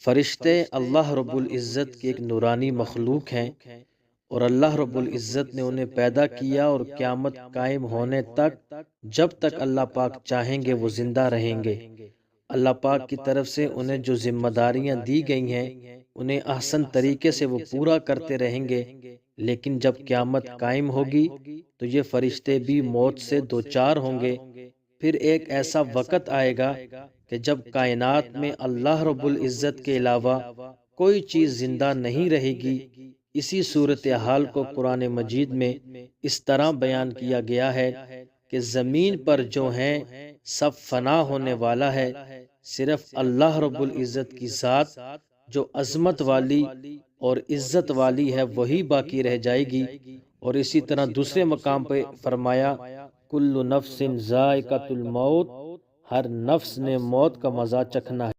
फरिश्ते अल्लाह रब्बुल इज़्ज़त की एक नूरानी मखलूक हैं और अल्लाह रब्बुल इज़्ज़त ने उन्हें पैदा किया और क़यामत कायम होने तक, जब तक अल्लाह पाक चाहेंगे वो ज़िंदा रहेंगे। अल्लाह पाक की तरफ से उन्हें जो जिम्मेदारियां दी गई हैं उन्हें ahsan तरीके से वो पूरा करते रहेंगे। लेकिन जब क़यामत कायम होगी तो ये फरिश्ते भी मौत से दो चार होंगे। फिर एक ऐसा वक़्त आएगा कि जब कायनात में अल्लाह रब्बुल इज़्ज़त के अलावा कोई चीज़ ज़िंदा नहीं रहेगी। इसी सूरत हाल को कुरान मजीद में इस तरह बयान किया गया है कि ज़मीन पर जो हैं सब फना होने वाला है, सिर्फ अल्लाह रब्बुल इज़्ज़त की ज़ात जो अज़मत वाली और इज़्ज़त वाली है वही बाकी रह जाएगी। और इसी तरह दूसरे मकाम पे फरमाया, कुल्लु नफ्सिन ज़ाइक़तुल मौत, हर नफ्स ने मौत का मज़ा चखना है।